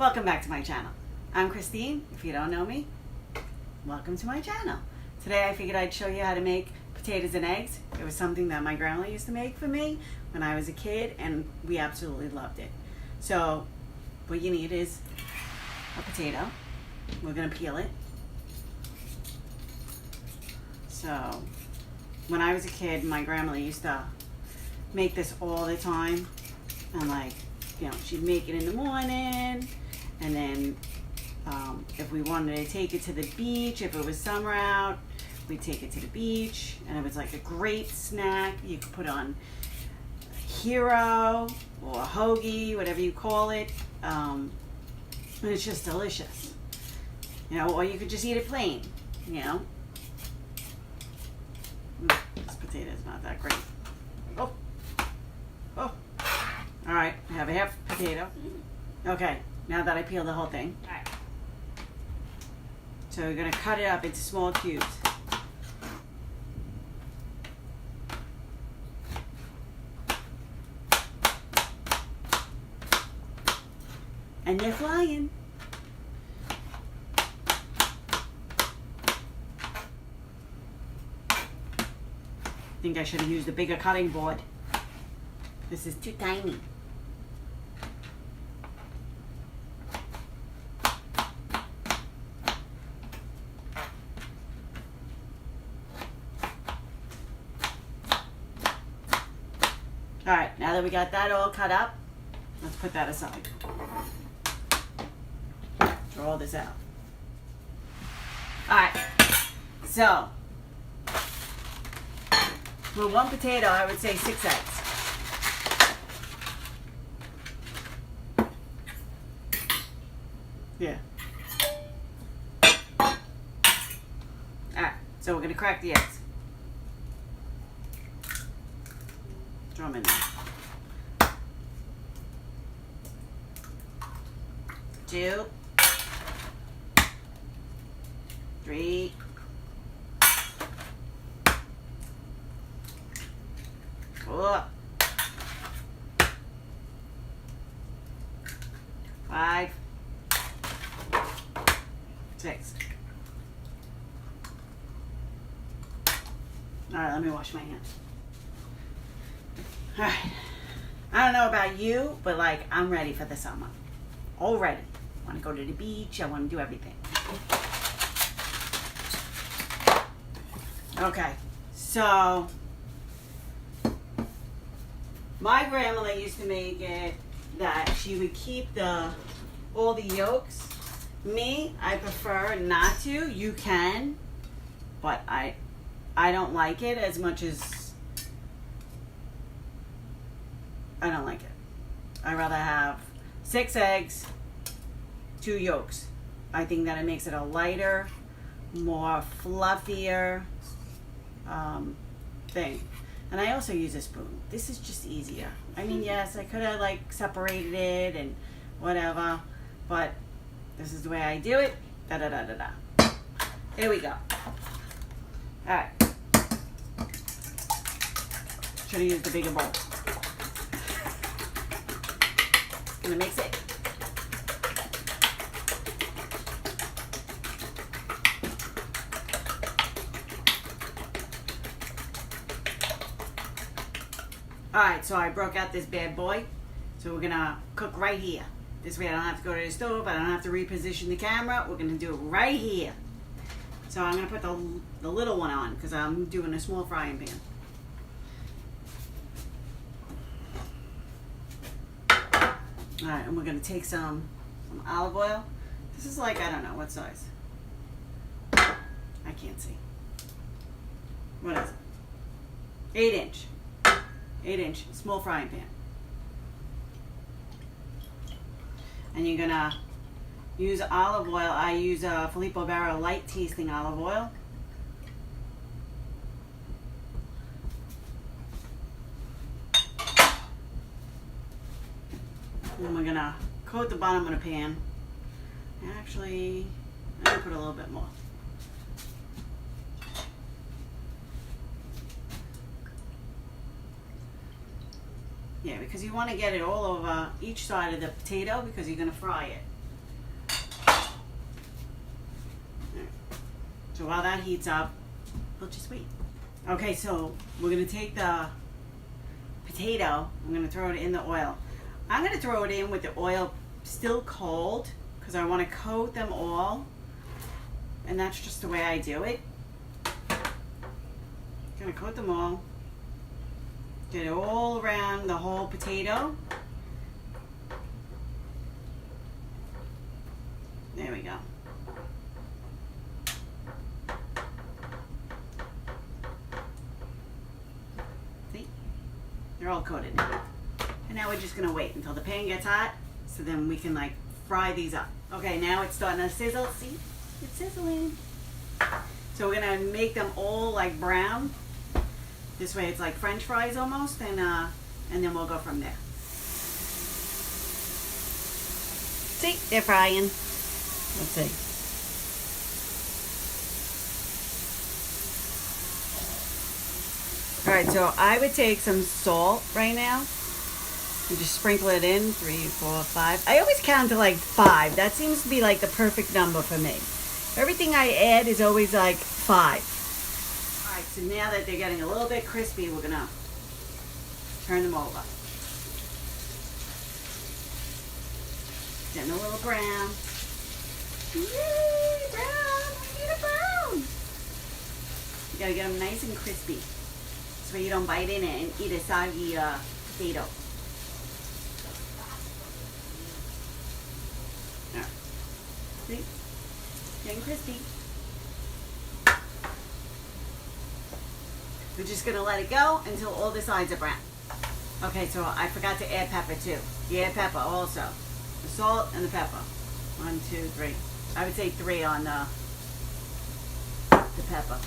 Welcome back to my channel. I'm Christine. If you don't know me, welcome to my channel. Today I figured I'd show you how to make potatoes and eggs. It was something that my grandma used to make for me when I was a kid, and we absolutely loved it. So what you need is a potato. We're gonna peel it. So when I was a kid, my grandma used to make this all the time, and she'd make it in the morning, and then if we wanted to take it to the beach, if it was summer out, we'd take it to the beach, and it was like a great snack. You could put on a hero or a hoagie, whatever you call it, and it's just delicious, or you could just eat it plain. This potato is not that great. Oh, all right, I have a half potato. Okay, now that I peeled the whole thing. All right. So we're gonna cut it up into small cubes. And they're flying. I think I should have used a bigger cutting board. This is too tiny. All right, now that we got that all cut up, let's put that aside. Throw all this out. All right, so for one potato, I would say 6 eggs. Yeah. All right, so we're gonna crack the eggs. Throw them in there. 2, 3, 4, 5, 6. All right, let me wash my hands. All right, I don't know about you, but I'm ready for the summer. All ready. I want to go to the beach. I want to do everything. Okay, so my grandmother used to make it that she would keep all the yolks. Me, I prefer not to. You can, but I don't like it as much as I don't like it. I'd rather have 6 eggs, 2 yolks. I think that it makes it a lighter, more fluffier thing. And I also use a spoon. This is just easier. I mean, yes, I could have separated it and whatever, but this is the way I do it. Da da da da da. Here we go. All right. Should have used the bigger bowl. Gonna mix it. Alright, so I broke out this bad boy. So we're gonna cook right here. This way I don't have to go to the stove, I don't have to reposition the camera. We're gonna do it right here. So I'm gonna put the little one on because I'm doing a small frying pan. Alright, and we're going to take some olive oil. This is I don't know, what size? I can't see. What is it? 8-inch. 8-inch, small frying pan. And you're going to use olive oil. I use Filippo Barro light tasting olive oil. And we're gonna coat the bottom of the pan. Actually, I'm gonna put a little bit more. Yeah, because you want to get it all over each side of the potato because you're going to fry it. So while that heats up, we'll just wait. Okay, so we're gonna take the potato, I'm gonna throw it in the oil. I'm gonna throw it in with the oil still cold because I wanna coat them all, and that's just the way I do it. Gonna coat them all, get it all around the whole potato. There we go. See? They're all coated now. And now we're just gonna wait until the pan gets hot so then we can like fry these up. Okay, now it's starting to sizzle. See? It's sizzling. So we're gonna make them all like brown. This way it's like French fries almost, and then we'll go from there. See, they're frying. Let's see. All right, so I would take some salt right now and just sprinkle it in. 3, 4, 5. I always count to like 5. That seems to be like the perfect number for me. Everything I add is always like 5. All right, so now that they're getting a little bit crispy, we're gonna turn them over. Getting a little brown. Yay, brown! I need a brown! You gotta get them nice and crispy so you don't bite in it and eat a soggy potato. Right. See? Getting crispy. We're just gonna let it go until all the sides are brown. Okay, so I forgot to add pepper too. You add pepper also. The salt and the pepper. 1, 2, 3. I would say 3 on the pepper.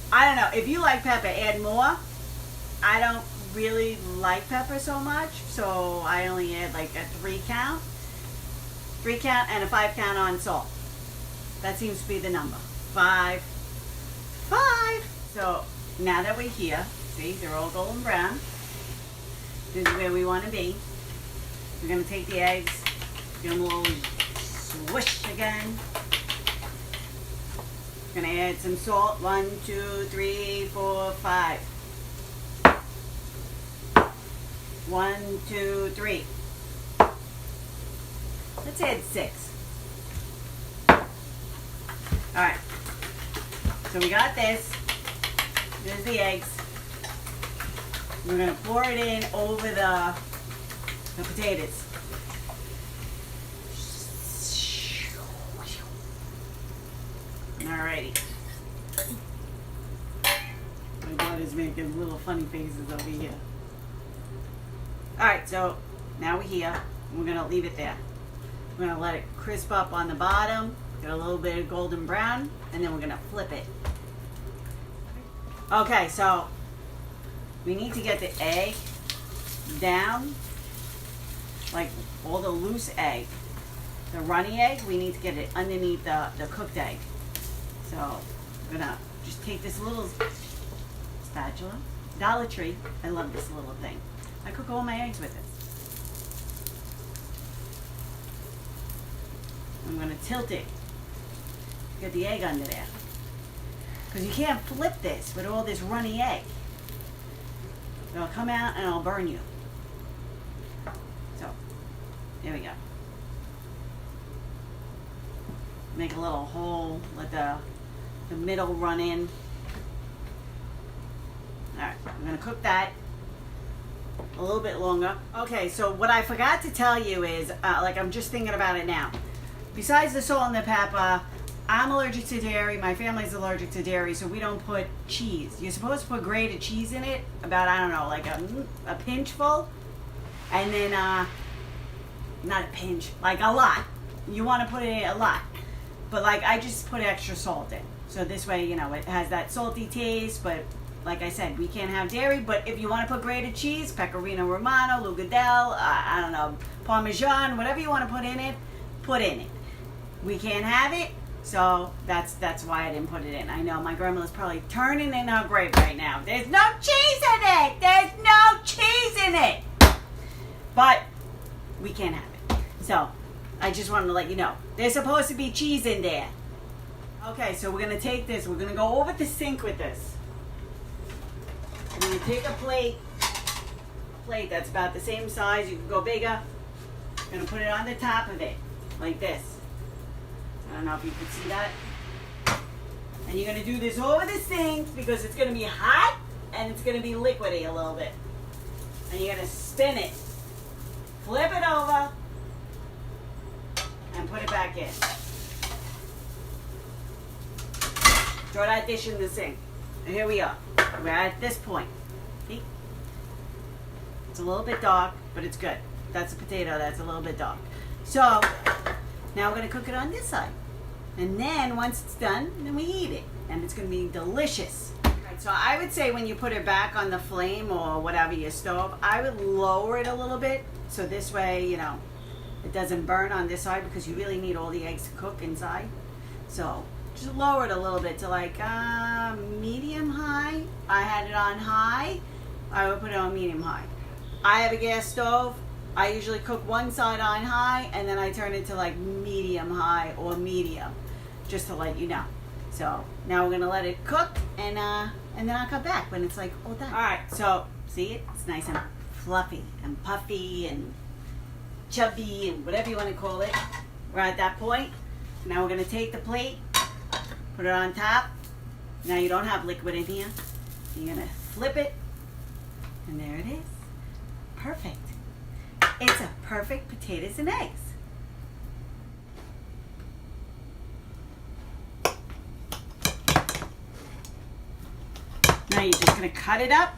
I don't know. If you like pepper, add more. I don't really like pepper so much, so I only add like a 3 count. 3 count and a 5 count on salt. That seems to be the number. 5. 5. So now that we're here, see, they're all golden brown. This is where we want to be. We're going to take the eggs, give them a little swish again. We're going to add some salt. 1, 2, 3, 4, 5. 1, 2, 3. Let's add 6. Alright. So we got this. There's the eggs. We're going to pour it in over the potatoes. Alrighty. My daughter's making little funny faces over here. Alright, so now we're here. We're going to leave it there. We're going to let it crisp up on the bottom. Get a little bit of golden brown. And then we're going to flip it. Okay, so we need to get the egg down. Like all the loose egg. The runny egg, we need to get it underneath the cooked egg. So I'm going to just take this little spatula. Dollar Tree. I love this little thing. I cook all my eggs with it. I'm going to tilt it. Get the egg under there. Because you can't flip this with all this runny egg. It'll come out and it'll burn you. So, there we go. Make a little hole, let the middle run in. Alright, I'm going to cook that a little bit longer. Okay, so what I forgot to tell you is, like I'm just thinking about it now. Besides the salt and the pepper, I'm allergic to dairy. My family's allergic to dairy, so we don't put cheese. You're supposed to put grated cheese in it, about, I don't know, like a pinch full. And then, not a pinch, like a lot. You want to put it in a lot. But like, I just put extra salt in. So this way, you know, it has that salty taste, but like I said, we can't have dairy. But if you want to put grated cheese, Pecorino Romano, Lugadell, I don't know, Parmesan, whatever you want to put in it, put in it. We can't have it. So that's why I didn't put it in. I know my grandmother's probably turning in her grave right now. There's no cheese in it! There's no cheese in it! But we can't have it. So I just wanted to let you know. There's supposed to be cheese in there. Okay, so we're gonna take this, we're gonna go over the sink with this. I'm gonna take a plate that's about the same size, you can go bigger. I'm gonna put it on the top of it, like this. I don't know if you can see that. And you're gonna do this over the sink because it's gonna be hot and it's gonna be liquidy a little bit. And you're gonna spin it, flip it over, and put it back in. Throw that dish in the sink. And here we are. We're at this point. See? It's a little bit dark, but it's good. That's a potato that's a little bit dark. So, now we're going to cook it on this side. And then, once it's done, then we eat it. And it's going to be delicious. Right, so I would say when you put it back on the flame or whatever, your stove, I would lower it a little bit. So this way, you know, it doesn't burn on this side because you really need all the eggs to cook inside. So, just lower it a little bit to like medium high. I had it on high. I would put it on medium high. I have a gas stove. I usually cook one side on high and then I turn it to like medium high or medium, just to let you know. So now we're gonna let it cook and then I'll come back when it's like all done. All right, so see it? It's nice and fluffy and puffy and chubby and whatever you want to call it. We're at that point. Now we're gonna take the plate, put it on top. Now you don't have liquid in here. You're gonna flip it, and there it is. Perfect. It's a perfect potatoes and eggs. Now you're just gonna cut it up,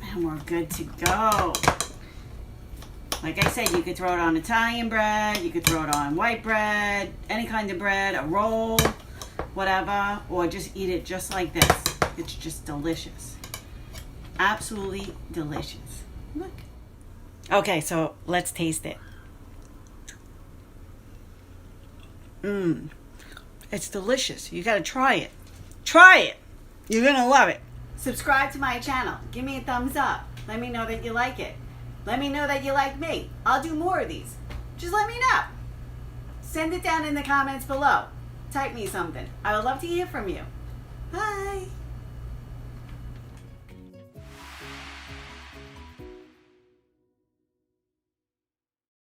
and we're good to go. Like I said, you could throw it on Italian bread, you could throw it on white bread, any kind of bread, a roll, whatever, or just eat it just like this. It's just delicious. Absolutely delicious. Look. Okay, so let's taste it. It's delicious. You gotta try it. Try it. You're gonna love it. Subscribe to my channel. Give me a thumbs up. Let me know that you like it. Let me know that you like me. I'll do more of these. Just let me know. Send it down in the comments below. Type me something. I would love to hear from you. Bye.